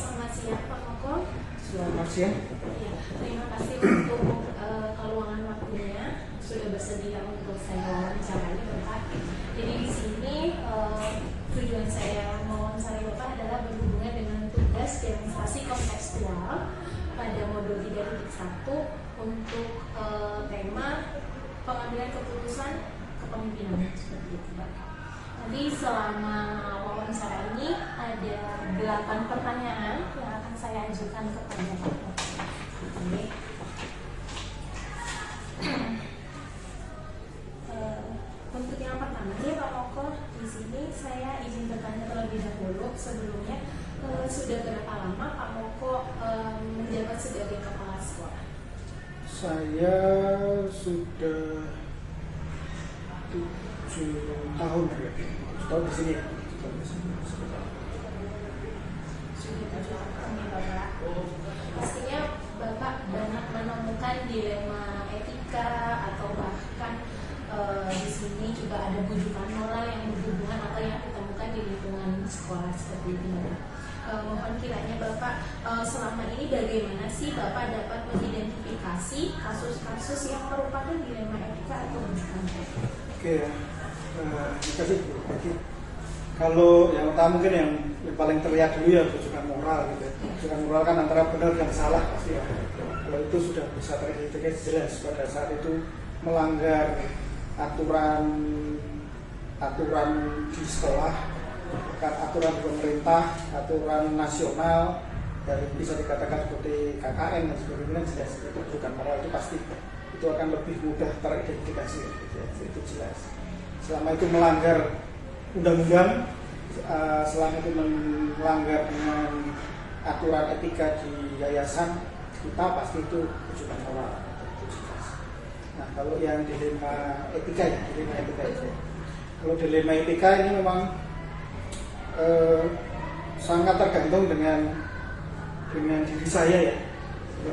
Selamat siang Pak Moko. Selamat siang. Ya, terima kasih untuk keluangan waktunya sudah bersedia untuk saya wawancarai Bapak. Jadi di sini tujuan saya mewawancarai Bapak adalah berhubungan dengan tugas demonstrasi kontekstual pada modul 3.1 untuk tema pengambilan keputusan kepemimpinan seperti itu Pak. Nanti selama wawancara ini ada 8 pertanyaan yang akan saya ajukan kepada Pak Moko. Untuk yang pertama nih Pak Moko, di sini saya izin bertanya terlebih dahulu. Sebelumnya sudah berapa lama Pak Moko menjabat sebagai kepala sekolah? Saya sudah 7 tahun berarti. Tahun di sini. Sudah 7 tahun ya Bapak. Pastinya Bapak banyak menemukan dilema etika atau bahkan di sini juga ada bujukan moral yang berhubungan atau yang ditemukan di lingkungan sekolah seperti ini. Mohon kiranya Bapak selama ini bagaimana sih Bapak dapat mengidentifikasi kasus-kasus yang merupakan dilema etika atau bujukan moral? Oke, terima kasih Bu. Kalau yang utama mungkin yang paling terlihat dulu ya bujukan moral gitu. Bujukan moral kan antara benar dan salah pasti ya. Kalau itu sudah bisa teridentifikasi jelas pada saat itu melanggar aturan di sekolah, aturan pemerintah, aturan nasional, dan bisa dikatakan seperti KKN dan sebagainya, jelas itu bukan moral, itu pasti itu akan lebih mudah teridentifikasi gitu, itu jelas. Selama itu melanggar undang-undang, selama itu melanggar dengan aturan etika di yayasan kita, pasti itu bujukan moral. Nah, kalau yang dilema etika itu. Kalau dilema etika ini memang sangat tergantung dengan diri saya ya.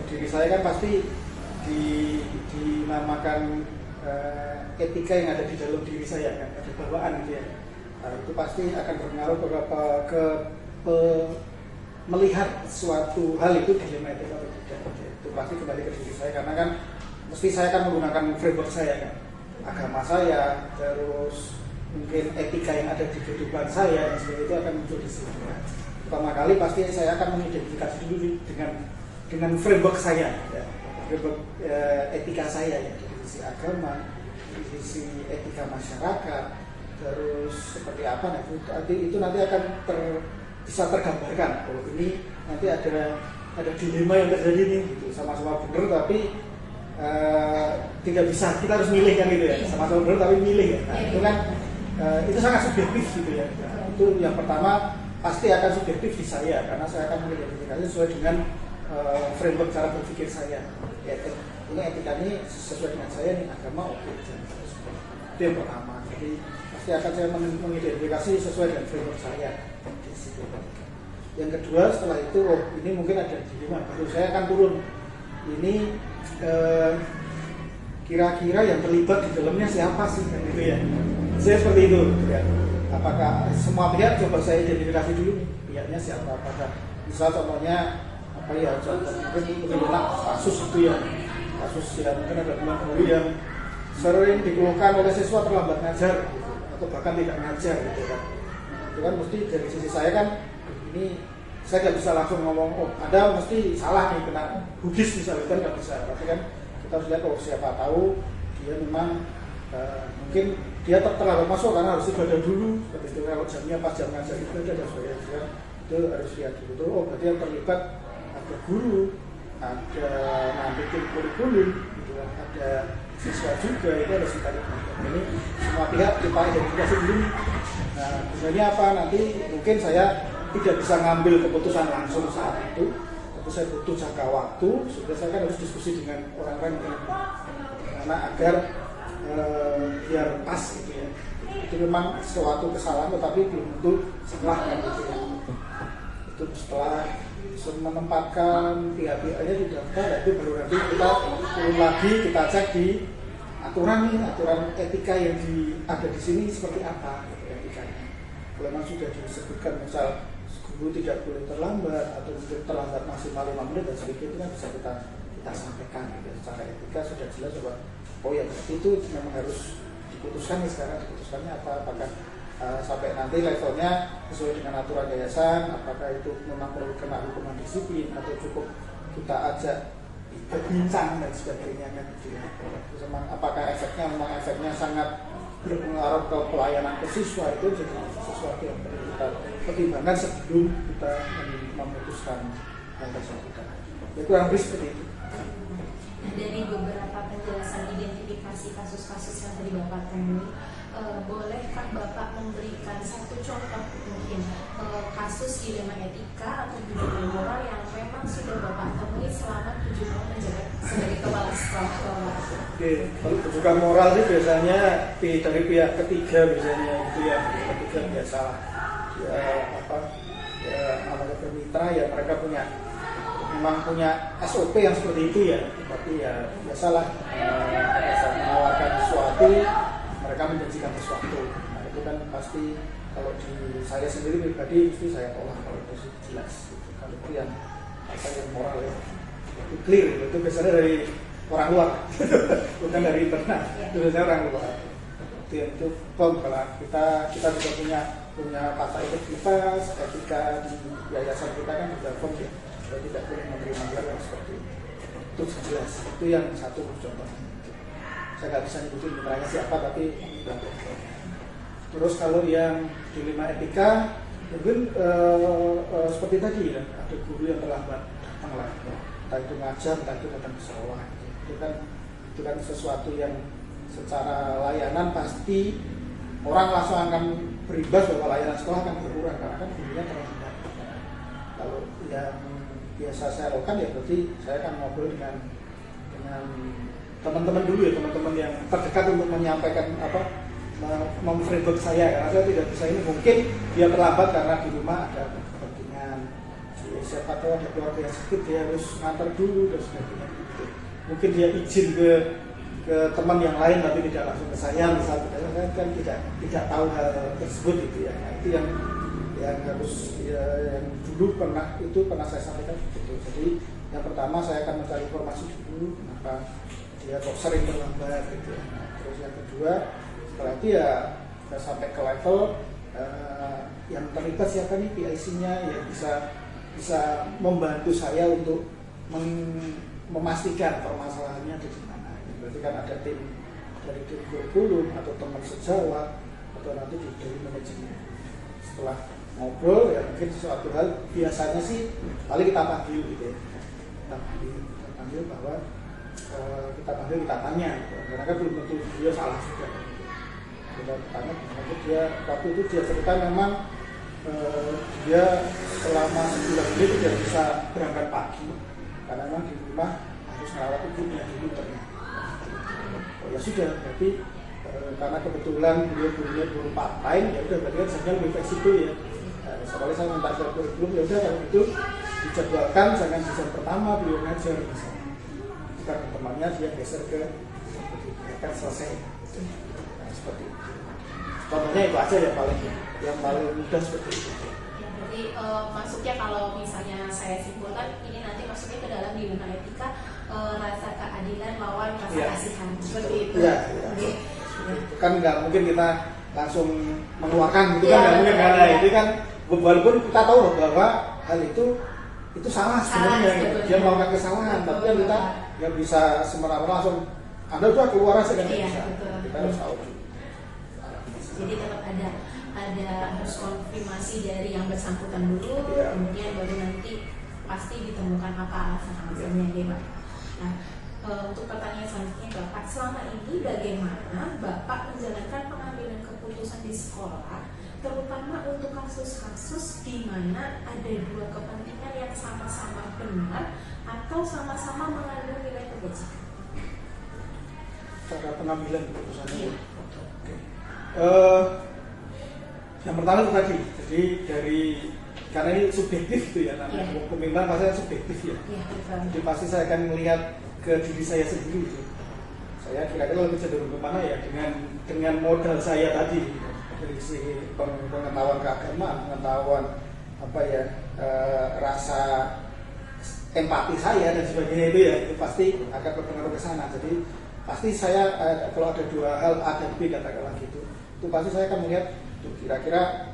Diri saya kan pasti dinamakan etika yang ada di dalam diri saya kan, ada bawaan gitu ya. Nah, itu pasti akan berpengaruh ke melihat suatu hal itu dilema etika atau tidak. Itu pasti kembali ke diri saya karena kan mesti saya akan menggunakan framework saya kan, agama saya, terus mungkin etika yang ada di kehidupan saya dan sebagainya, itu akan muncul di sini. Pertama kali pasti saya akan mengidentifikasi dulu dengan framework saya, ya. Framework etika saya ya, dari sisi agama, dari sisi etika masyarakat, terus seperti apa, nah itu nanti akan bisa tergambarkan. Oh ini nanti ada dilema yang terjadi nih, gitu, sama-sama benar tapi tidak bisa, kita harus milih kan gitu ya, sama-sama benar tapi milih ya. Nah, itu kan itu sangat subjektif gitu ya. Nah, itu yang pertama pasti akan subjektif di saya karena saya akan mengidentifikasi sesuai dengan framework cara berpikir saya. Ya, ini etika ini sesuai dengan saya nih, agama oke. Itu yang pertama. Jadi pasti akan saya mengidentifikasi sesuai dengan framework saya di situ. Yang kedua setelah itu, ini mungkin ada dilema, baru saya akan turun. Ini kira-kira yang terlibat di dalamnya siapa sih kan gitu ya. Saya seperti itu ya. Apakah semua pihak coba saya identifikasi dulu nih pihaknya siapa, apakah misal contohnya apa ya, contoh mungkin kasus itu ya, kasus yang mungkin ada teman guru yang sering dikeluhkan oleh siswa terlambat ngajar gitu, atau bahkan tidak ngajar gitu kan. Itu kan mesti dari sisi saya kan ini saya nggak bisa langsung ngomong, oh Anda mesti salah nih kena Buddhis misalnya, kan nggak bisa. Tapi kan kita harus lihat, oh siapa tahu dia memang mungkin dia terlambat masuk karena harus ibadah dulu. Seperti itu, kalau jamnya pas jam ngajar itu ada sebagainya, itu harus lihat dulu. Tuh, oh berarti yang terlibat ada guru, ada bikin kurikulum, gitu, ada siswa juga, itu harus kita lihat. Ini semua pihak kita identifikasi dulu. Nah, gunanya apa? Nanti mungkin saya tidak bisa ngambil keputusan langsung saat itu, tapi saya butuh jangka waktu, sehingga saya kan harus diskusi dengan orang-orang yang karena agar biar pas gitu ya. Itu memang suatu kesalahan, tetapi belum tentu setelah kan gitu ya. Itu setelah menempatkan pihak-pihaknya di daftar, itu baru nanti kita turun lagi, kita cek di aturan etika yang ada di sini seperti apa gitu, etikanya. Kalau memang sudah disebutkan misal guru tidak boleh terlambat atau jika terlambat maksimal 5 menit dan sedikit itu kan bisa kita sampaikan gitu. Secara etika sudah jelas bahwa oh ya itu memang harus diputuskan nih sekarang, diputuskannya apakah sampai nanti levelnya sesuai dengan aturan yayasan, apakah itu memang perlu kena hukuman disiplin atau cukup kita ajak berbincang dan sebagainya kan gitu ya. Terus apakah efeknya sangat berpengaruh ke pelayanan ke siswa, itu jadi sesuatu yang perlu kita pertimbangkan sebelum kita memutuskan hal tersebut. Ya kurang lebih seperti itu. Dari beberapa penjelasan identifikasi kasus-kasus yang tadi Bapak temui, bolehkah Bapak memberikan satu contoh mungkin kasus dilema etika atau dilema moral yang memang sudah Bapak temui selama 7 tahun menjabat sebagai kepala sekolah? Oke, kalau kebutuhan moral sih biasanya dari pihak ketiga biasanya itu ya, ketiga biasa ya namanya bermitra ya, mereka memang punya SOP yang seperti itu ya, tapi ya biasalah menawarkan sesuatu, mereka menjanjikan sesuatu. Nah itu kan pasti kalau di saya sendiri pribadi mesti saya tolak kalau itu jelas gitu. Kalau itu yang moral ya, itu clear itu biasanya dari orang luar bukan dari internal, itu biasanya orang luar. Itu kalau kita juga punya tata integritas, etika di yayasan kita kan juga firm ya. Kita tidak boleh menerima hal yang seperti itu jelas. Itu yang satu contoh. Saya nggak bisa nyebutin mitranya siapa, tapi terus kalau yang dilema etika mungkin seperti tadi ya, ada guru yang terlambat datang lah, entah itu ngajar, entah itu datang ke sekolah. Itu kan sesuatu yang secara layanan pasti orang langsung akan berimbas bahwa layanan sekolah akan berkurang karena kan gurunya terlambat. Kalau yang biasa saya lakukan ya berarti saya akan ngobrol dengan teman-teman dulu ya, teman-teman yang terdekat untuk menyampaikan memframework saya, karena saya tidak bisa ini, mungkin dia terlambat karena di rumah ada kepentingan, siapa tahu ada keluarga yang sakit dia harus ngantar dulu dan sebagainya. Mungkin dia izin ke teman yang lain tapi tidak langsung ke saya misalnya, saya kan tidak tahu hal tersebut gitu ya. Nah, itu yang harus yang dulu pernah saya sampaikan gitu. Jadi yang pertama saya akan mencari informasi dulu kenapa dia kok sering terlambat gitu ya. Nah, terus yang kedua setelah itu ya kita sampai ke level yang terlibat siapa nih PIC-nya yang bisa membantu saya untuk memastikan permasalahannya ada di mana. Berarti kan ada tim dari tim kurikulum atau teman sejawat atau nanti dari manajemen. Setelah ngobrol ya mungkin sesuatu hal biasanya sih paling kita panggil gitu ya, kita panggil bahwa kita tanya gitu. Karena kan belum tentu dia salah juga gitu. Kita tanya dia waktu itu dia cerita memang dia selama sebulan ini tidak bisa berangkat pagi karena memang di rumah harus merawat ibunya dulu ternyata. Oh ya sudah, berarti karena kebetulan beliau guru part time ya udah berarti kan saya lebih fleksibel ya. Soalnya saya minta ke kurikulum ya udah kalau itu dijadwalkan jangan di jam pertama beliau ngajar misalnya. Bukan temannya dia geser ke akan selesai. Nah, seperti itu. Contohnya itu aja yang paling mudah seperti itu. Ya, berarti masuknya kalau misalnya saya simpulkan ini nanti masuknya ke dalam dilema etika rasa keadilan lawan rasa kasihan seperti itu. Ya. Kan nggak mungkin kita langsung mengeluarkan gitu kan nggak mungkin karena itu kan walaupun kita tahu bahwa hal itu salah sebenarnya dia melakukan kesalahan, tapi kan kita nggak bisa semena-mena langsung Anda udah keluar aja kan bisa. Kita harus tahu. Jadi tetap ada harus konfirmasi dari yang bersangkutan dulu, kemudian baru nanti pasti ditemukan apa alasannya ya Pak. Nah, untuk pertanyaan selanjutnya Bapak, selama ini bagaimana Bapak menjalankan pengambilan keputusan di sekolah, terutama untuk kasus-kasus di mana ada dua kepentingan yang sama-sama benar atau sama-sama mengandung nilai kebajikan? Cara pengambilan keputusan itu. Yang pertama itu tadi, jadi karena ini subjektif itu ya, namanya pemimpinan pasti subjektif ya. Jadi pasti saya akan melihat ke diri saya sendiri itu. Saya kira-kira lebih cenderung kemana ya dengan modal saya tadi dari sisi pengetahuan keagamaan, pengetahuan rasa empati saya dan sebagainya itu ya, itu pasti akan berpengaruh ke sana. Jadi pasti saya kalau ada dua hal A dan B katakanlah gitu, itu pasti saya akan melihat tuh, kira-kira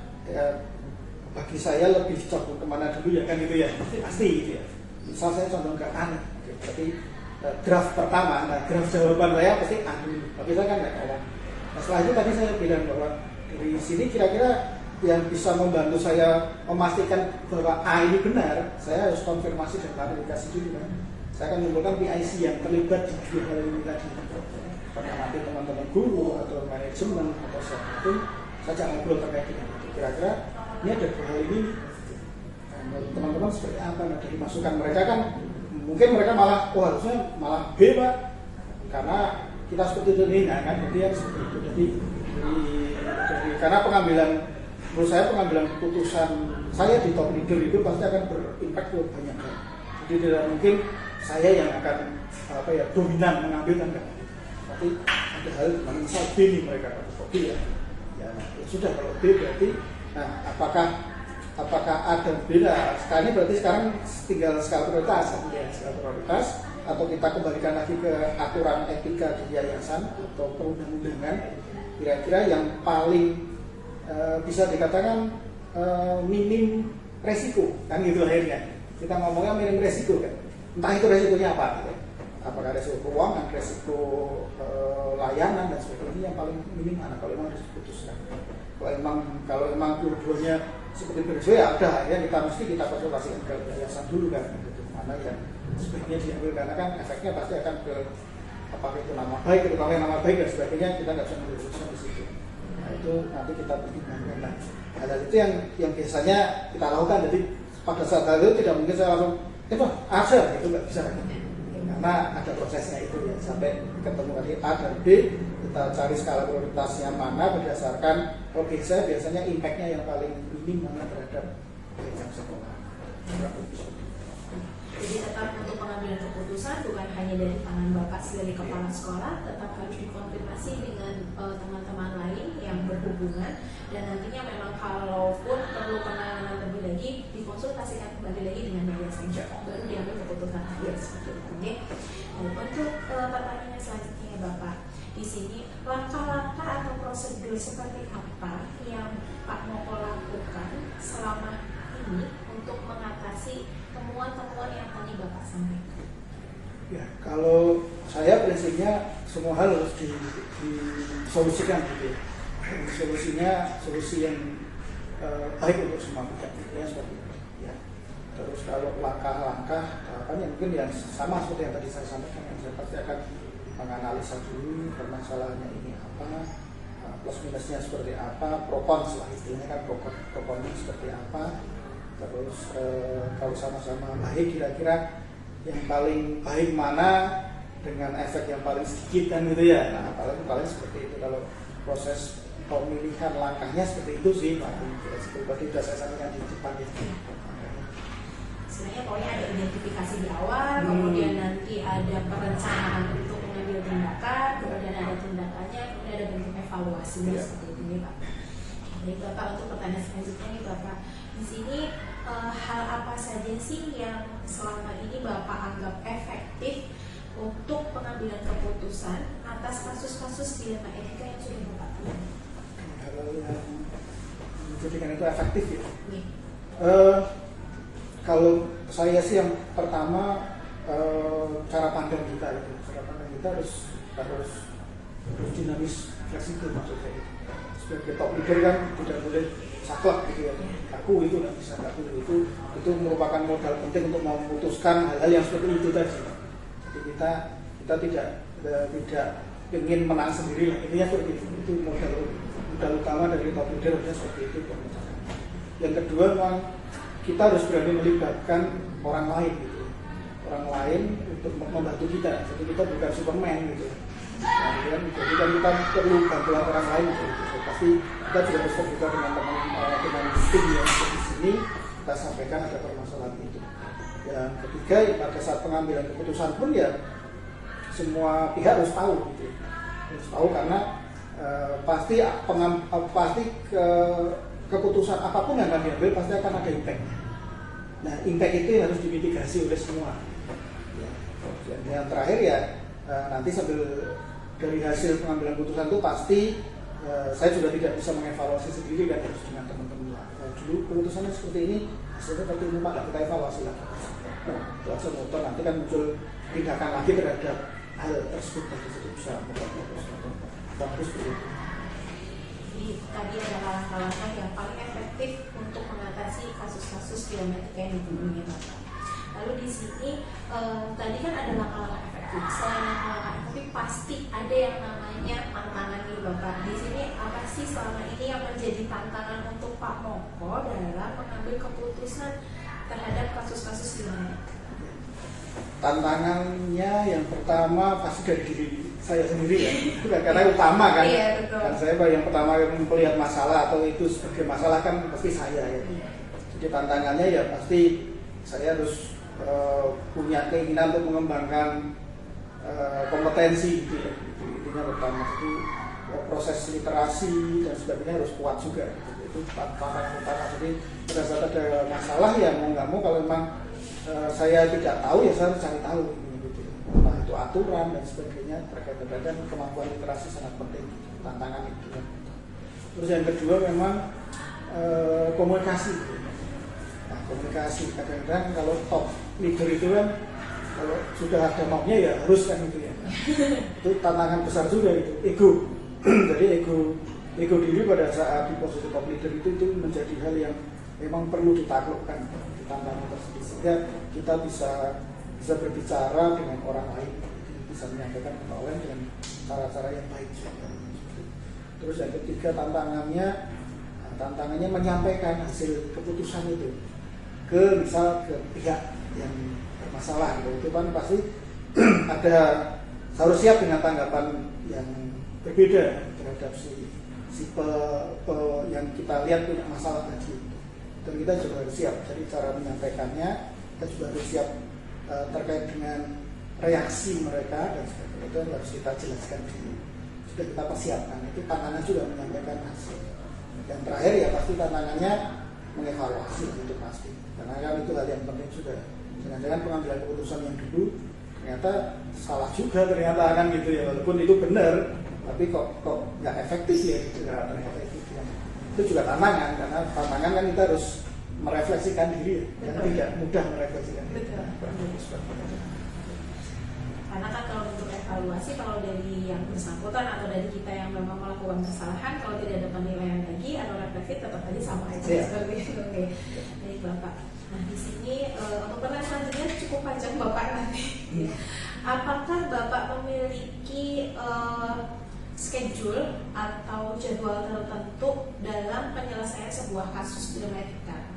bagi saya lebih condong kemana dulu ya kan gitu ya, pasti gitu ya. Misal saya condong ke A, berarti draft pertama, nah draft jawaban saya pasti A dulu, tapi saya kan nggak ngomong. Nah setelah itu tadi saya bilang bahwa dari sini kira-kira yang bisa membantu saya memastikan bahwa A ini benar, saya harus konfirmasi dan klarifikasi dulu kan. Saya akan mengumpulkan PIC yang terlibat di dua hal ini tadi. Karena nanti teman-teman guru atau manajemen atau siapapun saja ngobrol terkait dengan itu. Kira-kira ini ada dua hal ini. Nah, teman-teman seperti apa? Nah, dari masukan mereka kan mungkin mereka malah, harusnya malah B Pak, karena kita seperti itu nah kan, jadi yang seperti itu. Jadi karena menurut saya pengambilan keputusan saya di top leader itu pasti akan berimpact ke banyak hal. Jadi tidak mungkin saya yang akan dominan mengambil kan, tapi ada hal dimana misal B nih mereka kok B ya sudah, kalau B berarti nah apakah A dan B lah sekarang ini berarti sekarang tinggal skala prioritas atau kita kembalikan lagi ke aturan etika di yayasan atau perundang-undangan, kira-kira yang paling bisa dikatakan minim resiko kan gitu akhirnya. Kita ngomongnya minim resiko kan, entah itu resikonya apa gitu. Apakah resiko keuangan, resiko layanan dan sebagainya, yang paling minim mana kalau memang harus diputuskan. Kalau memang dua-duanya seperti beresiko ya udah ya kita konsultasikan ke yayasan dulu kan gitu. Mana yang sebaiknya diambil, karena kan efeknya pasti akan ke apakah itu nama baik, terutama nama baik dan sebagainya, kita nggak bisa mengambil keputusan di situ. Nah itu nanti kita pertimbangkan. Nah hal itu yang biasanya kita lakukan. Jadi pada saat itu tidak mungkin saya langsung itu nggak bisa karena ada prosesnya itu ya, sampai ketemu tadi A dan B, kita cari skala prioritasnya mana berdasarkan saya biasanya impactnya yang paling minim mana terhadap jam sekolah. Jadi tetap untuk pengambilan keputusan bukan hanya dari tangan Bapak sebagai kepala sekolah, tetap harus dikonfirmasi dengan teman-teman lain yang berhubungan, dan nantinya memang kalaupun perlu penanganan lebih lagi dikonsultasikan kembali lagi dengan yayasan, baru diambil keputusan akhir seperti itu. Okay? Dan untuk pertanyaan selanjutnya Bapak, di sini langkah-langkah atau prosedur seperti apa yang Pak Moko lakukan selama ini untuk mengatasi temuan-temuan yang tadi Bapak sampaikan? Ya, kalau saya prinsipnya semua hal harus disolusikan gitu ya. Solusi yang baik untuk semua pihak ya, seperti itu ya. Terus kalau langkah-langkah mungkin yang sama seperti yang tadi saya sampaikan, saya pasti akan menganalisa dulu permasalahannya ini apa, plus minusnya seperti apa, pro cons lah istilahnya kan, pro cons seperti apa. Terus kalau sama-sama baik, kira-kira yang paling baik mana dengan efek yang paling sedikit kan gitu ya. Nah paling seperti itu. Kalau proses pemilihan langkahnya seperti itu sih Pak. Seperti sudah saya sampaikan di depan ya. Sebenarnya pokoknya ada identifikasi di awal, kemudian nanti ada perencanaan untuk mengambil tindakan, kemudian ada tindakannya, kemudian ada bentuk evaluasi seperti itu nih Pak. Jadi Bapak, untuk pertanyaan selanjutnya nih Bapak, di sini hal apa saja sih yang selama ini Bapak anggap efektif untuk pengambilan keputusan atas kasus-kasus dilema etika yang sudah Bapak tangani? Kalau yang menjadikan itu efektif ya. Kalau saya sih yang pertama cara pandang kita itu, harus dinamis, fleksibel maksud saya. Sebagai top leader kan tidak boleh saklek gitu ya. Aku itu nggak bisa, itu merupakan modal penting untuk memutuskan hal-hal yang seperti itu tadi. Jadi kita tidak ingin menang sendiri lah. Intinya seperti itu. Itu modal utama dari top leader adalah seperti itu. Yang kedua memang kita harus berani melibatkan orang lain gitu. Orang lain untuk membantu kita. Jadi kita bukan Superman gitu. Jadi kan kita perlu bantuan orang lain gitu. Pasti kita juga harus terbuka dengan teman-teman tim yang di sini, kita sampaikan ada permasalahan itu. Yang ketiga, pada saat pengambilan keputusan pun ya semua pihak harus tahu gitu. Harus tahu karena pasti keputusan apapun yang akan diambil pasti akan ada impact. Nah, impact itu yang harus dimitigasi oleh semua. Ya. Dan yang terakhir ya nanti sambil dari hasil pengambilan keputusan itu pasti saya juga tidak bisa mengevaluasi sendiri kan, harus dengan teman-teman. Dulu keputusannya seperti ini, hasilnya seperti ini Pak, kita evaluasi lagi. Nah, motor nanti kan muncul tindakan lagi terhadap hal tersebut tadi bisa bagus begitu. Jadi tadi ada langkah-langkah yang paling efektif untuk mengatasi kasus-kasus biometrik yang dihubungi Bapak. Lalu di sini tadi kan ada langkah-langkah efektif. Selain langkah-langkah efektif pasti ada yang namanya tantangan nih Bapak. Di sini apa sih selama ini yang menjadi tantangan untuk Pak Moko dalam mengambil keputusan terhadap kasus-kasus biometrik? Tantangannya yang pertama pasti dari diri saya sendiri ya, karena utama kan. Iya, betul. Dan saya yang pertama melihat masalah atau itu sebagai masalah kan pasti saya ya. Jadi tantangannya ya pasti saya harus punya keinginan untuk mengembangkan kompetensi gitu ya. Intinya pertama itu proses literasi dan sebagainya harus kuat juga. Itu tantangan utama. Jadi pada saat ada masalah ya mau nggak mau kalau memang saya tidak tahu ya saya harus cari tahu gitu. Nah itu aturan dan sebagainya terkait dengan kemampuan literasi sangat penting, tantangan itu. Terus yang kedua memang komunikasi. Nah komunikasi kadang-kadang kalau top leader itu kan kalau sudah ada maunya ya harus kan gitu ya. Itu tantangan besar juga gitu. Ego. Jadi ego diri pada saat di posisi top leader itu menjadi hal yang memang perlu ditaklukkan di tantangan tersebut sehingga kita bisa berbicara dengan orang lain, bisa menyampaikan ke orang dengan cara-cara yang baik juga. Terus yang ketiga tantangannya menyampaikan hasil keputusan itu ke pihak yang bermasalah gitu. Itu kan pasti harus siap dengan tanggapan yang berbeda terhadap yang kita lihat punya masalah tadi. Dan kita juga harus siap, jadi cara menyampaikannya kita juga harus siap terkait dengan reaksi mereka dan sebagainya, itu harus kita jelaskan dulu. Sudah kita persiapkan, itu tantangan juga menyampaikan hasil. Yang terakhir ya pasti tantangannya mengevaluasi, itu pasti, karena kan itu hal yang penting juga. Jangan-jangan pengambilan keputusan yang dulu ternyata salah juga ternyata kan gitu ya, walaupun itu benar, tapi kok nggak efektif ya, itu nggak efektif ya. Itu juga tantangan, karena tantangan kan kita harus merefleksikan diri ya, dan tidak mudah merefleksikan diri. Karena kan kalau untuk evaluasi, kalau dari yang bersangkutan atau dari kita yang memang melakukan kesalahan, kalau tidak ada penilaian lagi atau refleksi tetap aja sama aja seperti itu. Oke, baik Bapak. Nah di sini untuk pertanyaan selanjutnya cukup panjang Bapak nanti. Apakah Bapak memiliki schedule atau jadwal tertentu dalam penyelesaian sebuah kasus biometrika?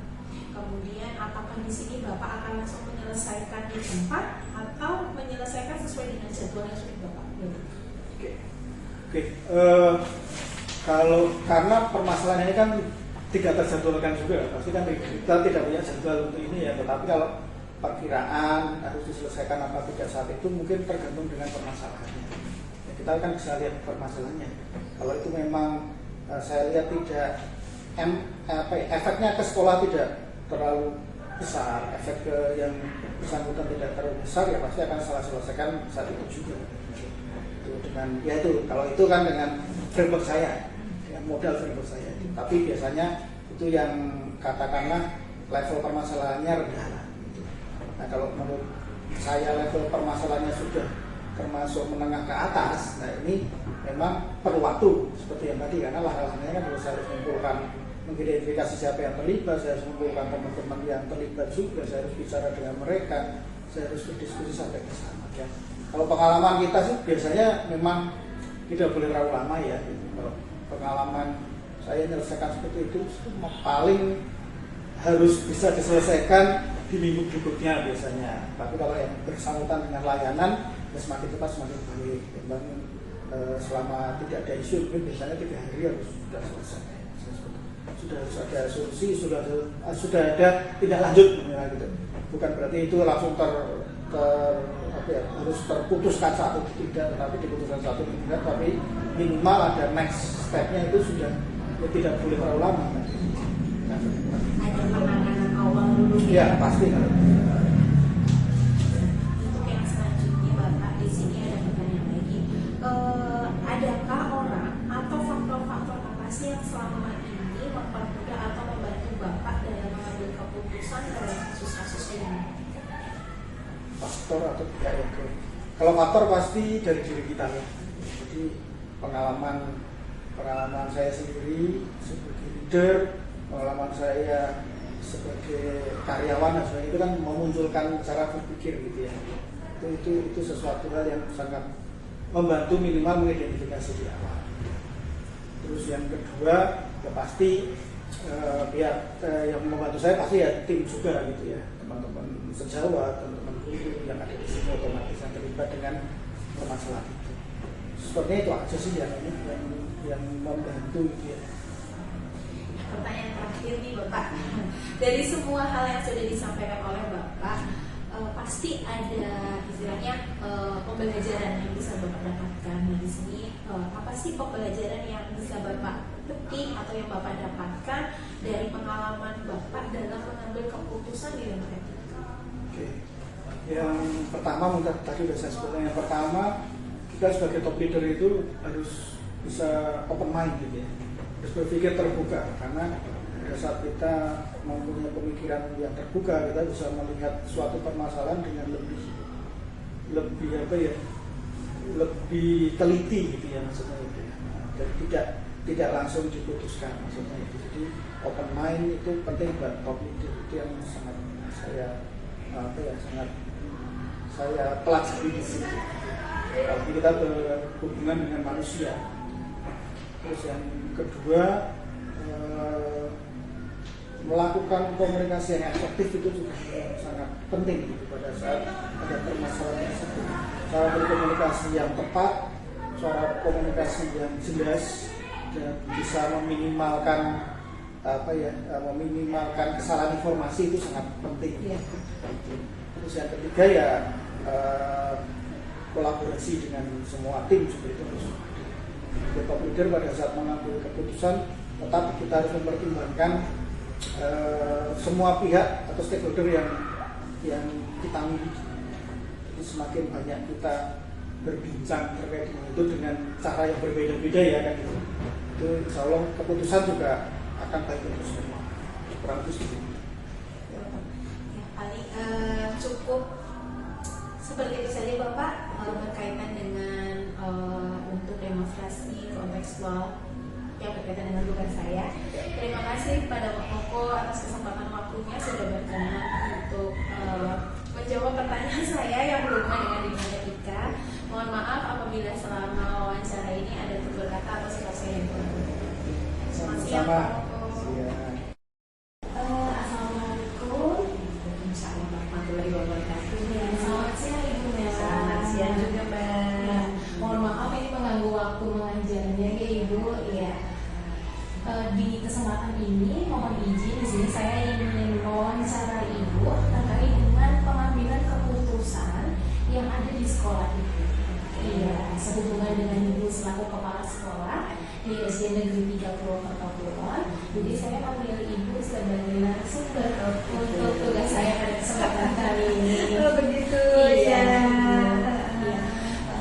Kemudian apakah di sini Bapak akan langsung menyelesaikan di tempat atau menyelesaikan sesuai dengan jadwal yang sudah Bapak buat? Oke. Kalau karena permasalahan ini kan tidak terjadwalkan juga, pasti kan kita tidak punya jadwal untuk ini ya. Tetapi kalau perkiraan harus diselesaikan apa tidak saat itu mungkin tergantung dengan permasalahannya. Ya, kita kan bisa lihat permasalahannya. Kalau itu memang saya lihat tidak efeknya ke sekolah tidak terlalu besar, efek ke yang bersangkutan tidak terlalu besar, ya pasti akan salah selesaikan saat itu juga. Itu dengan ya itu kalau itu kan dengan framework saya, dengan modal framework saya. Tapi biasanya itu yang katakanlah level permasalahannya rendah. Nah kalau menurut saya level permasalahannya sudah termasuk menengah ke atas, nah ini memang perlu waktu seperti yang tadi, karena langkah-langkahnya kan harus mengumpulkan, mengidentifikasi siapa yang terlibat, saya harus mengumpulkan teman-teman yang terlibat juga, saya harus bicara dengan mereka, saya harus berdiskusi sampai ke sana. Ya. Kalau pengalaman kita sih biasanya memang tidak boleh terlalu lama ya. Kalau pengalaman saya menyelesaikan seperti itu paling harus bisa diselesaikan di minggu berikutnya biasanya. Tapi kalau yang bersangkutan dengan layanan, ya semakin cepat semakin baik. Dan selama tidak ada isu, mungkin biasanya 3 hari harus sudah selesai. Sudah harus ada solusi, sudah ada tindak lanjut, ya, gitu. Bukan berarti itu langsung harus terputuskan saat itu tidak, tetapi diputuskan satu tidak, tapi minimal ada next stepnya itu sudah ya tidak boleh terlalu lama kan. Ada penanganan awal dulu Ya pasti kan. Untuk yang selanjutnya Bapak, di sini ada pertanyaan lagi. Adakah orang atau faktor-faktor apa sih yang selama ini mempermudah atau membantu Bapak dalam mengambil keputusan dalam kasus-kasus ini? Faktor atau tidak ya, kalau faktor pasti dari diri kita ya. Jadi pengalaman saya sendiri sebagai leader, pengalaman saya sebagai karyawan, sebenarnya itu kan memunculkan cara berpikir gitu ya. Itu sesuatu hal yang sangat membantu minimal mengidentifikasi di awal. Terus yang kedua ya pasti pihak yang membantu saya pasti ya tim juga gitu ya, teman-teman sejawat, teman-teman guru yang ada di sini otomatis yang terlibat dengan permasalahan itu. Sepertinya itu aja sih yang membantu gitu ya. Pertanyaan terakhir nih Bapak, dari semua hal yang sudah disampaikan oleh Bapak, pasti ada istilahnya pembelajaran yang bisa Bapak dapatkan. Nah, di sini apa sih pembelajaran yang bisa Bapak petik atau yang Bapak dapatkan dari pengalaman Bapak dalam mengambil keputusan di dalam etika? Oke. Yang pertama mungkin tadi sudah saya sebutkan, yang pertama kita sebagai top leader itu harus bisa open mind gitu ya, harus berpikir terbuka, karena pada saat kita mempunyai pemikiran yang terbuka, kita bisa melihat suatu permasalahan dengan lebih apa ya, lebih teliti gitu ya maksudnya itu ya. Dan tidak langsung diputuskan maksudnya itu. Jadi open mind itu penting buat top leader, itu yang sangat saya pelajari di sini. Tapi kita berhubungan dengan manusia. Terus yang kedua, melakukan komunikasi yang efektif itu juga sangat penting gitu, pada saat ada permasalahan tersebut. Cara berkomunikasi yang tepat, cara komunikasi yang jelas, dan bisa meminimalkan kesalahan informasi itu sangat penting. Ya. Terus yang ketiga ya kolaborasi dengan semua tim juga itu harus. Top leader pada saat mengambil keputusan tetap kita harus mempertimbangkan semua pihak atau stakeholder yang kita miliki. Jadi semakin banyak kita berbincang terkait dengan itu dengan cara yang berbeda-beda ya kan gitu. Itu insya Allah keputusan juga akan baik untuk semua. Kurang lebih seperti itu. Ya, paling cukup seperti itu saja Bapak berkaitan dengan untuk demonstrasi kontekstual yang berkaitan dengan tugas saya. Terima kasih kepada Pak Koko atas kesempatan waktunya sudah berkenan untuk menjawab pertanyaan saya yang berhubungan dengan dunia etika. Mohon maaf apabila selama wawancara ini ada tutur kata atau sikap saya yang kurang. Selamat siang Pak Koko. Assalamualaikum. Assalamualaikum warahmatullahi wabarakatuh. Selamat siang Ibu Mela. Selamat siang juga Mbak. Mohon maaf ini mengganggu waktu mengajarnya ya Ibu. Ya. Di kesempatan ini mohon izin di sini saya ingin mewawancara Ibu terkait dengan pengambilan keputusan yang ada di sekolah Ibu. Iya, sehubungan dengan Ibu selaku kepala sekolah di SD Negeri 30 Kertopuan. Jadi saya memanggil Ibu sebagai narasumber untuk tugas saya pada kesempatan kali ini. Oh begitu Iya. ya. Iya.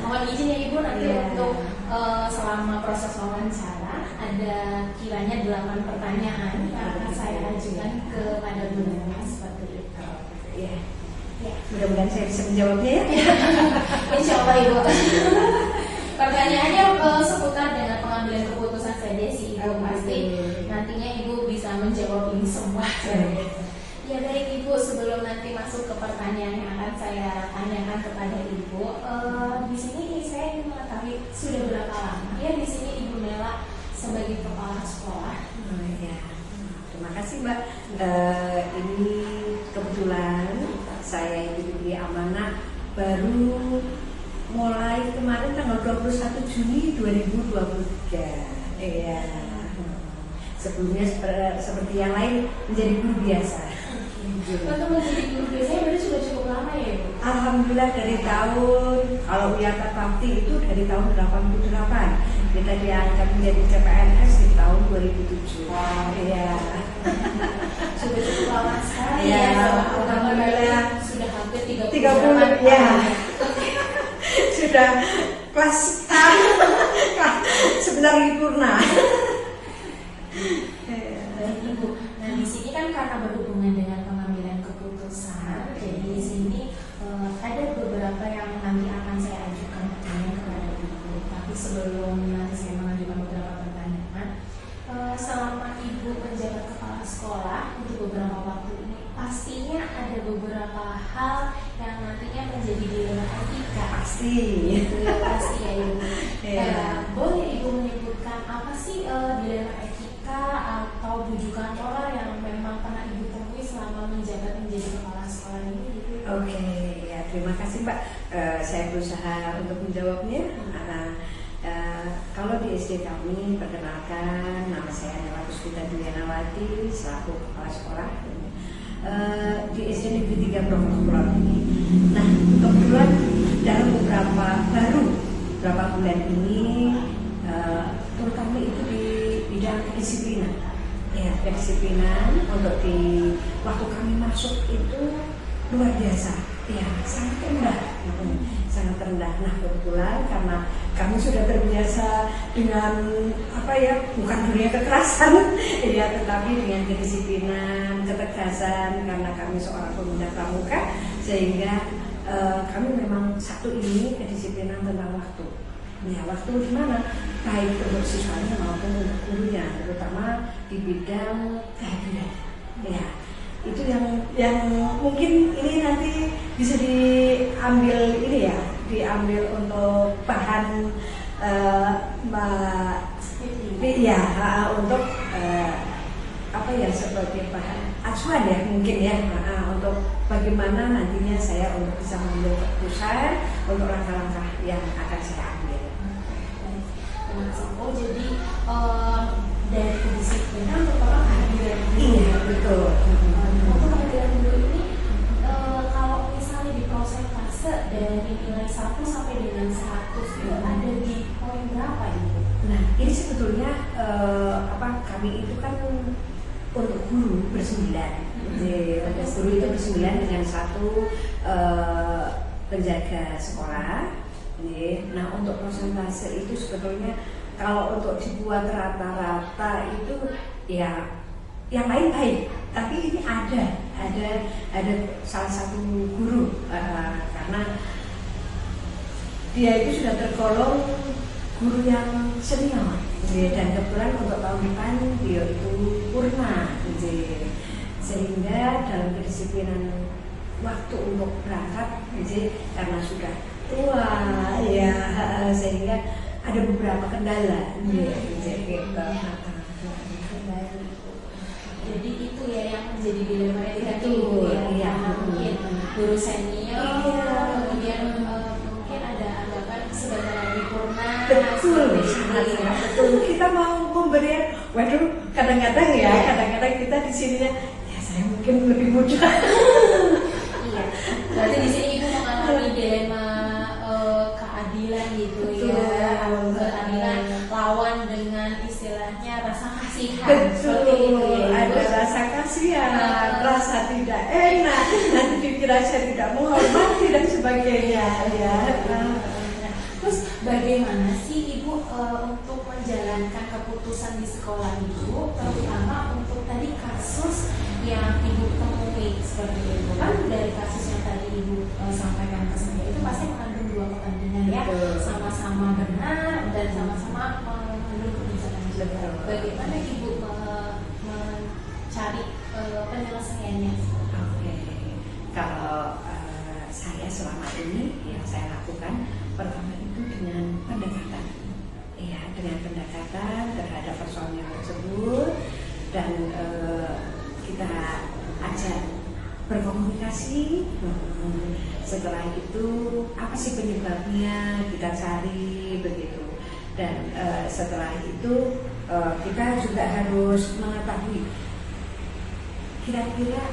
Mohon izin ya Ibu nanti Iya. untuk selama proses wawancara ada kiranya 8 pertanyaan yang akan saya ajukan kepada Bu Nela seperti itu. Ya. Ya. Mudah-mudahan saya bisa menjawabnya ya. Insya Allah Ibu. Pertanyaannya seputar dengan pengambilan keputusan saja sih Ibu, pasti nantinya Ibu bisa menjawab ini semua. Ya baik Ibu, sebelum nanti masuk ke pertanyaan yang akan saya tanyakan kepada Ibu, di sini saya ingin mengetahui sudah berapa lama ya di sini Ibu Nela sebagai kepala sekolah. Oh, ya. Terima kasih Mbak. Ini kebetulan saya itu diberi amanah baru mulai kemarin tanggal 21 Juni 2023. Iya. Sebelumnya seperti yang lain menjadi guru biasa. Untuk menjadi guru biasanya berarti sudah cukup lama ya Ibu? Alhamdulillah dari tahun, kalau Wiyata Bakti itu dari tahun 88. kita diangkat menjadi CPNS di tahun 2007. Iya. Sudah cukup lama sekali Iya, ya. alhamdulillah. Sudah hampir 30 38 ya. tahun. Sudah kelas sebentar purna. Baik Ibu. Nah di sini kan karena berhubungan dengan pengambilan keputusan, jadi di sini ada beberapa yang nanti akan saya ajukan pertanyaan kepada Ibu. Tapi sebelum nanti saya mengajukan beberapa pertanyaan, selama Ibu menjabat kepala sekolah untuk beberapa waktu ini, pastinya ada beberapa hal yang nantinya menjadi dilema etika. Pasti. Itu ya pasti ya Ibu. Iya. Boleh Ibu menyebutkan apa sih dilema etika atau bujukan moral yang memang pernah Ibu temui selama menjabat menjadi kepala sekolah ini? Gitu? Oke, ya terima kasih Mbak. Saya berusaha untuk menjawabnya. Kalau di SD kami, perkenalkan, nama saya adalah Puspita Dwianawati selaku kepala sekolah di SD Negeri 3 Provinsi Pulau ini. Nah, kebetulan dalam beberapa bulan ini, terutama itu di bidang kedisiplinan. Ya, kedisiplinan untuk di waktu kami masuk itu luar biasa, ya sangat rendah, sangat rendah. Nah kebetulan karena kami sudah terbiasa dengan bukan dunia kekerasan, ya tetapi dengan kedisiplinan, ketegasan karena kami seorang pemuda pramuka, sehingga kami memang satu ini kedisiplinan tentang waktu. Ya waktu di mana baik untuk siswanya maupun untuk gurunya, terutama di bidang kehadiran. Ya itu yang mungkin ini nanti bisa diambil untuk bahan untuk sebagai bahan acuan ya mungkin ya untuk bagaimana nantinya saya untuk bisa mengambil keputusan untuk langkah-langkah yang akan saya ambil. Oh jadi dari kedisiplinan terutama kehadiran guru. Iya betul. Untuk kehadiran guru ini kalau misalnya di prosentase dari nilai 1 sampai dengan 100 itu ada di poin berapa itu? Nah ini sebetulnya kami itu kan untuk guru bersembilan. Untuk guru itu bersembilan dengan satu penjaga sekolah. Nah untuk persentase itu sebetulnya kalau untuk dibuat rata-rata itu ya yang lain baik, tapi ini ada salah satu guru karena dia itu sudah tergolong guru yang senior dan kebetulan untuk tahun depan dia itu purna sehingga dalam kedisiplinan waktu untuk berangkat karena sudah tua ya sehingga ada beberapa kendala jadi itu ya yang menjadi dilema etika itu ya mungkin guru senior kemudian mungkin ada anggapan sebentar lagi purna betul kita mau memberi kadang-kadang kita di sininya ya saya mungkin lebih muda. Iya berarti di sini ibu mengalami dilema keadilan gitu. Betul. Ya keadilan lawan dengan istilahnya rasa kasihan. Betul, itu ya, ada rasa kasihan, rasa tidak enak, nanti dikira saya tidak menghormati dan sebagainya ya. Terus bagaimana sih Ibu untuk menjalankan keputusan di sekolah Ibu, terutama untuk tadi kasus yang Ibu temui seperti itu kan dari kasus yang tadi Ibu sampaikan ke saya itu pasti mengandung dua kepentingan ya, sama-sama benar dan sama-sama mengandung kebijakan juga. Bagaimana Ibu mencari penyelesaiannya? Oke, kalau saya selama ini yang saya lakukan pertama itu dengan pendekatan, ya dengan pendekatan terhadap personil tersebut dan kita ajak berkomunikasi. Setelah itu apa sih penyebabnya kita cari begitu dan setelah itu kita juga harus mengetahui kira-kira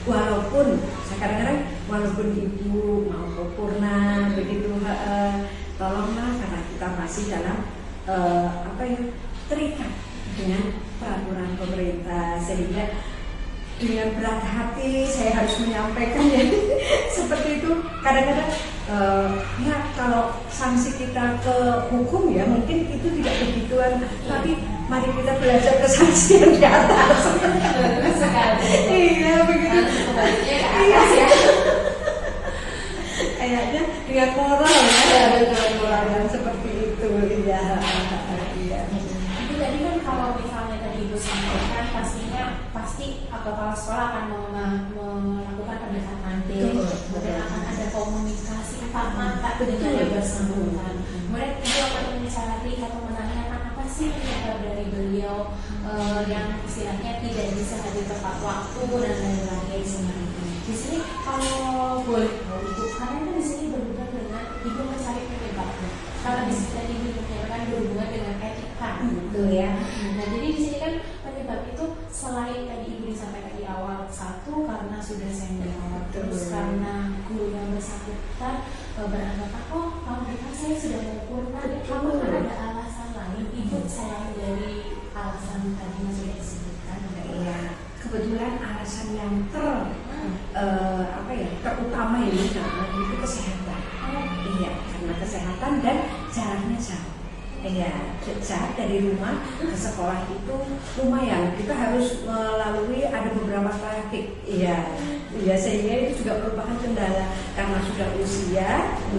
walaupun kadang-kadang walaupun ibu mau purna begitu tolonglah karena kita masih dalam terikat dengan peraturan pemerintah, sehingga dengan berat hati saya harus menyampaikan ya seperti itu. Kadang-kadang ya kalau sanksi kita ke hukum ya mungkin itu tidak begituan, tapi mari kita belajar ke sanksi yang di atas. Iya begitu. Iya. Kayaknya dengan moral ya, dengan moral yang seperti itu ya. Iya. Itu tadi kan kalau misalnya tadi Ibu sampaikan pasti kepala sekolah akan melakukan pendekatan kemudian akan ada komunikasi empat mata dengan yang bersangkutan. Kemudian Ibu akan mencari atau menanyakan apa sih dari beliau yang istilahnya tidak bisa hadir tepat waktu dan lain-lain. Di sini kalau boleh Ibu, karena kan di sini berhubungan dengan Ibu mencari penyebabnya. Karena di sini tadi Ibu menyatakan berhubungan dengan etika, gitu ya. Nah, jadi di sini kan penyebab itu selain tadi Ibu disampaikan di awal, satu karena sudah senior, terus karena guru yang bersangkutan beranggapan kalau kita saya sudah sempurna, apakah ada alasan lain Ibu selain dari alasan tadi yang sudah disebutkan? Iya, kebetulan alasan yang terutama ini karena itu kesehatan. Iya, karena kesehatan dan jaraknya jauh. Iya, jarak dari rumah ke sekolah itu lumayan. Kita harus melalui ada beberapa trafik. Iya, sehingga itu juga merupakan kendala karena sudah usia,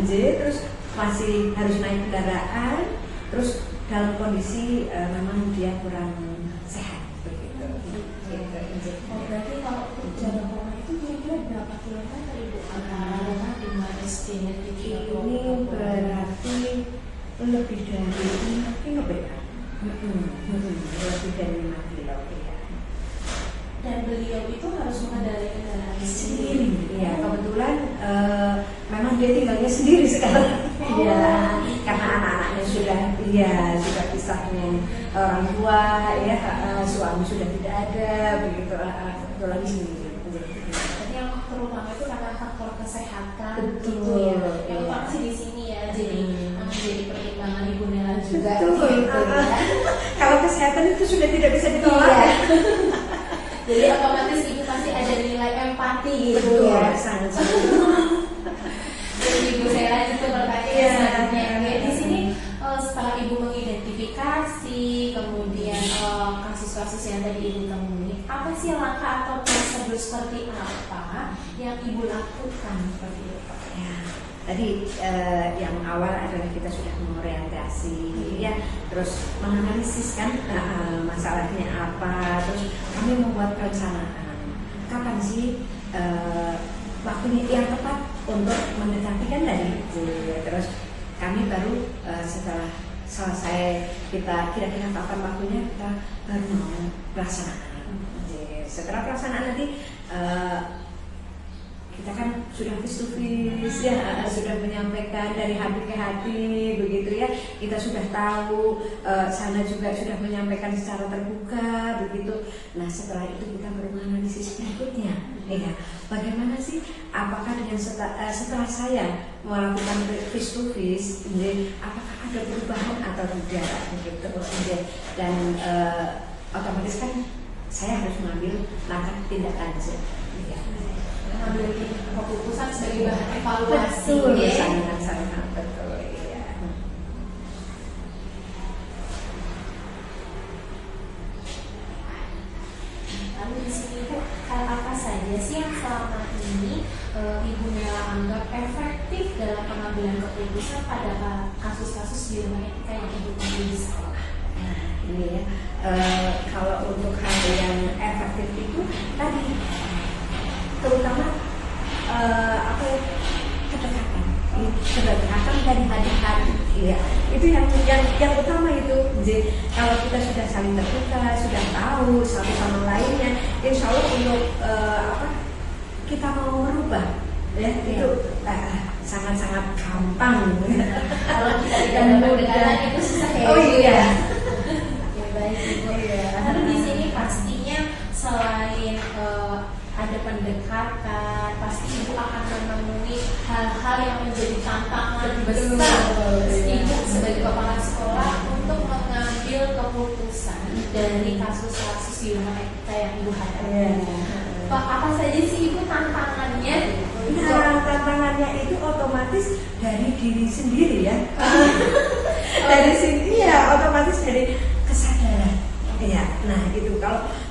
terus masih harus naik kendaraan, terus dalam kondisi memang dia kurang sehat begitu. Berarti kalau jarak rumah itu kira-kira berapa kilometer Ibu antara rumah dengan SD Negeri ini berarti lebih dari 5 kilo ya. Lebih dari 5 kilo ya. Dan beliau itu harus mengendarai kendaraan Sendiri. Iya, kebetulan memang dia tinggalnya sendiri sekarang. Iya, karena anak-anaknya sudah pisah dengan orang tua, ya suami sudah tidak ada, begitu kebetulan sendiri. Jadi yang terutama itu karena faktor kesehatan, Betul, gitu ya. Yang iya. utama sih di sini ya, jadi menjadi pertimbangan Ibu Nela juga. Betul. Gitu, ya. Kalau kesehatan itu sudah tidak bisa ditolak. Iya. Jadi otomatis Ibu pasti ada nilai empati gitu. Betul, Ya. sangat-sangat. Jadi Ibu saya lanjut ke pertanyaan Iya. selanjutnya. Oke, di sini setelah Ibu mengidentifikasi kemudian kasus-kasus yang tadi Ibu temui, apa sih langkah atau prosedur seperti apa yang Ibu lakukan seperti itu? Ya, tadi yang awal adalah kita sudah mengorientasi, ya, terus menganalisis kan masalahnya apa, terus kami membuat perencanaan. Kapan sih waktunya yang tepat untuk mendekati kan tadi itu, terus kami baru setelah selesai kita kira-kira kapan waktunya kita baru mau pelaksanaan. Jadi, setelah pelaksanaan nanti kita kan sudah face to face ya, sudah menyampaikan dari hati ke hati begitu ya, kita sudah tahu, sana juga sudah menyampaikan secara terbuka begitu. Nah setelah itu kita baru menganalisis berikutnya ya, bagaimana sih, apakah dengan setelah saya melakukan face to face, apakah ada perubahan atau tidak begitu, dan otomatis kan saya harus mengambil langkah tindak lanjut ya. Mengambil keputusan sebagai bahan evaluasi. Betul, ya. sangat-sangat betul ya. Lalu di sini Bu, hal apa saja sih yang selama ini Ibu Nela anggap efektif dalam pengambilan keputusan pada kasus-kasus di rumah etika yang Ibu temui di sekolah? Nah, ini ya, kalau untuk hal yang efektif itu tadi terutama kedekatan dari hati-hati ya, itu yang utama itu. Jadi kalau kita sudah saling terbuka, sudah tahu satu sama lainnya, insya Allah untuk kita mau merubah ya, itu sangat-sangat gampang. Kalau kita tidak berdekatan itu susah ya. Oh iya. Ya baik Ibu. Lalu di sini pastinya selain ada pendekatan, pasti Ibu akan menemui hal-hal yang menjadi tantangan besar Ibu sebagai kepala sekolah untuk keputusan dari kasus-kasus di rumah kita yang Ibu hadapi. Iya. Pak, apa saja sih Ibu tantangannya? Nah, tantangannya itu otomatis dari diri sendiri ya. Dari sini ya, otomatis dari kesadaran. Ya, nah itu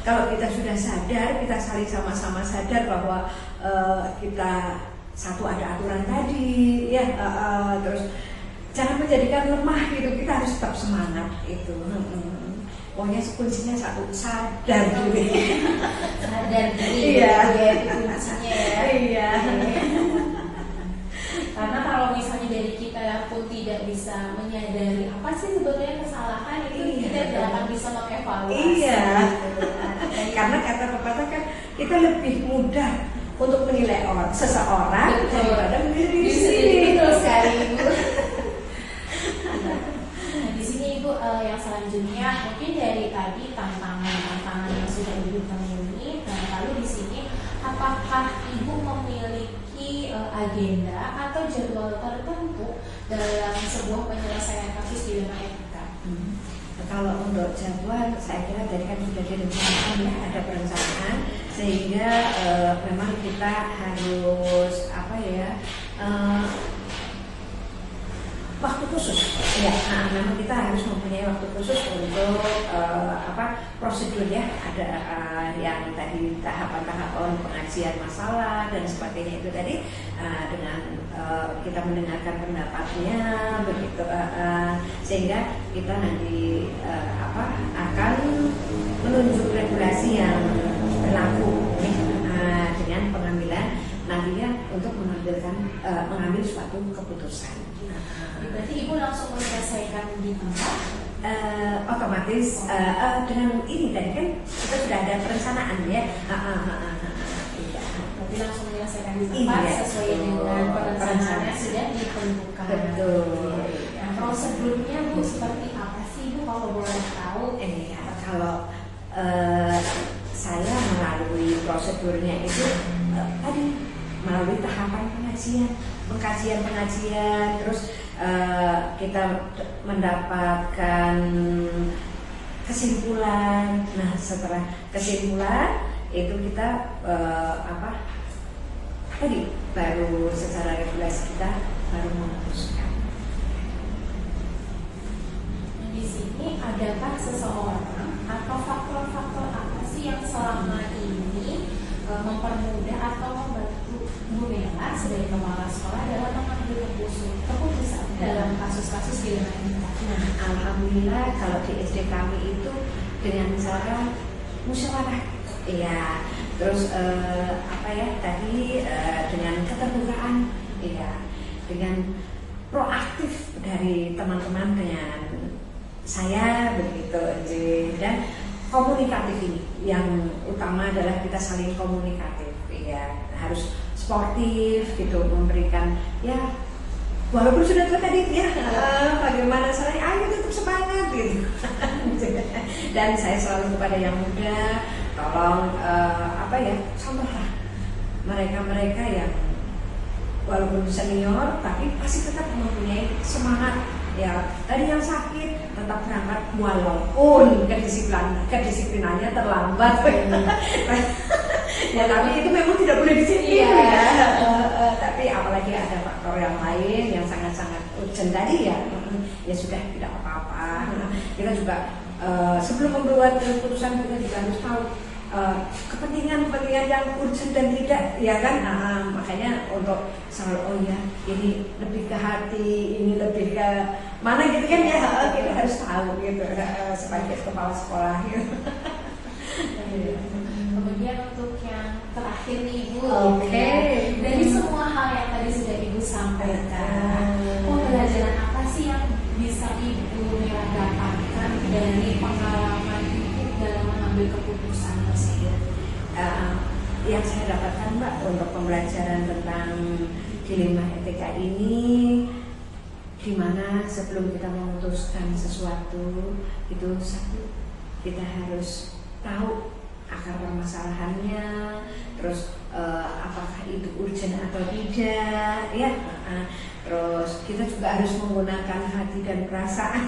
kalau kita sudah sadar, kita saling sama-sama sadar bahwa kita satu ada aturan tadi, ya, terus jangan menjadikan lemah gitu. Kita harus tetap semangat itu. Pokoknya kuncinya satu, sadar diri. Sadar diri. Iya. Ya, itu kuncinya ya. Iya. Karena kalau misalnya dari kita pun tidak bisa menyadari apa sih sebetulnya kesalahan itu, kita tidak akan bisa mengevaluasi. Iya. Karena kata pepatah kan kita lebih mudah untuk menilai seseorang daripada menilai diri sendiri. Betul sekali Ibu. Nah, di sini Ibu yang selanjutnya mungkin dari tadi tantangan yang sudah Ibu temui. Nah, lalu di sini apakah Ibu memiliki agenda atau jadwal tertentu dalam sebuah penyelesaian kasus di dalam etika? Kalau untuk jadwal, saya kira tadi kan sudah direncanakan ya, ada perencanaan sehingga memang kita harus waktu khusus ya. Memang kita harus mempunyai waktu khusus untuk prosedur ya. Ada yang tadi tahapan-tahapan pengajian masalah dan sebagainya itu tadi, dengan kita mendengarkan pendapatnya begitu, sehingga kita nanti akan menunjuk regulasi yang berlaku dengan pengambilan nantinya untuk mengambil suatu keputusan. Berarti Ibu langsung menyelesaikan di tempat? Otomatis dengan ini tadi kan kita sudah ada perencanaan ya. Berarti langsung menyelesaikan di tempat sesuai dengan perencanaan yang sudah ditentukan. Betul. Nah, prosedurnya Bu seperti apa sih Bu kalau boleh tahu? Kalau saya melalui prosedurnya itu tadi melalui tahapan pengajian, terus kita mendapatkan kesimpulan. Nah, setelah kesimpulan itu kita baru secara regulasi kita baru memutuskan. Di sini adakah seseorang atau faktor-faktor apa sih yang selama ini mempermudah atau membantu Bu Nela sebagai kepala sekolah dalam mengambil keputusan dalam kasus-kasus di dalam kita? Nah, alhamdulillah kalau di SD kami itu dengan cara musyawarah, ya. Terus dengan keterbukaan, ya, dengan proaktif dari teman-teman dengan saya begitu, dan komunikatif ini yang utama adalah kita saling komunikatif, ya, harus sportif gitu, memberikan ya walaupun sudah tua tadi ya, bagaimana caranya, ayo tetap semangat gitu. Dan saya selalu kepada yang muda, tolong contohlah mereka yang walaupun senior tapi pasti tetap mempunyai semangat ya. Tadi yang sakit tetap berangkat walaupun kedisiplinannya terlambat. Ya, tapi itu memang tidak boleh disiplin ya. Tapi apalagi ada faktor yang lain yang sangat-sangat urgent tadi ya sudah tidak apa-apa. Kita juga sebelum membuat keputusan kita juga harus tahu kepentingan yang urgent dan tidak, ya kan. Makanya untuk selalu ini lebih ke hati, ini lebih ke mana gitu kan ya, kita harus tahu gitu sebagai kepala sekolah gitu. Kemudian untuk yang terakhir nih Ibu, dari semua hal yang tadi sudah Ibu sampaikan, pembelajaran apa sih yang bisa Ibu Nela dapatkan dari pengalaman Ibu dalam mengambil keputusan tersebut? Yang saya dapatkan Mbak untuk pembelajaran tentang dilema etika ini, di mana sebelum kita memutuskan sesuatu itu kita harus tahu akar permasalahannya, terus apakah itu urgent atau tidak, ya. Terus kita juga harus menggunakan hati dan perasaan.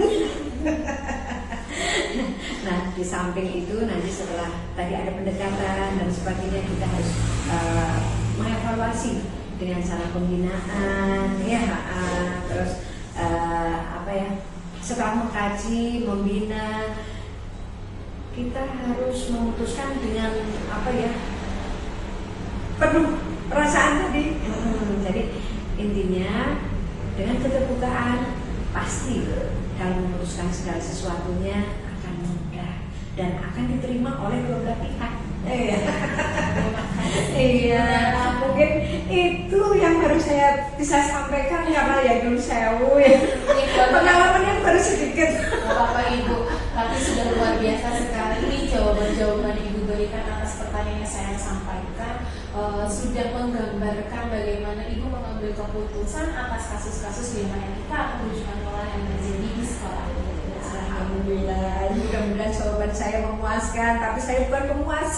Nah, di samping itu nanti setelah tadi ada pendekatan dan sebagainya, kita harus mengevaluasi dengan cara pembinaan, ya, terus apa ya? Setelah mengkaji, membina, kita harus memutuskan dengan apa ya? Penuh perasaan tadi. Jadi intinya dengan keterbukaan pasti kalau memutuskan segala sesuatunya akan mudah dan akan diterima oleh kedua belah pihak. Iya, mungkin itu yang harus saya bisa sampaikan karena ya dulu sewu ya. Pengalaman yang baru sedikit. Bapak Ibu, tapi sudah luar biasa sekali jawaban-jawaban Ibu berikan atas pertanyaan yang saya sampaikan. Sudah menggambarkan bagaimana Ibu mengambil keputusan atas kasus-kasus di mana kita akan rujukan pola yang terjadi di sekolah. Alhamdulillah, mudah-mudahan jawaban saya memuaskan, tapi saya bukan pemuas.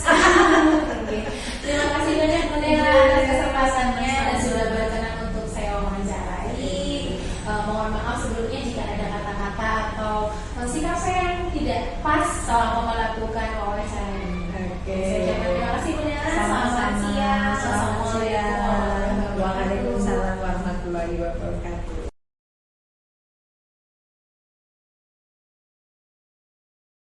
Oke. Terima kasih banyak Bu Nela atas kesempatannya dan sudah berkenan untuk saya wawancarai. Mohon maaf sebelumnya jika ada kata-kata atau sikap saya yang tidak pas selama melakukan wawancara ini. Oke.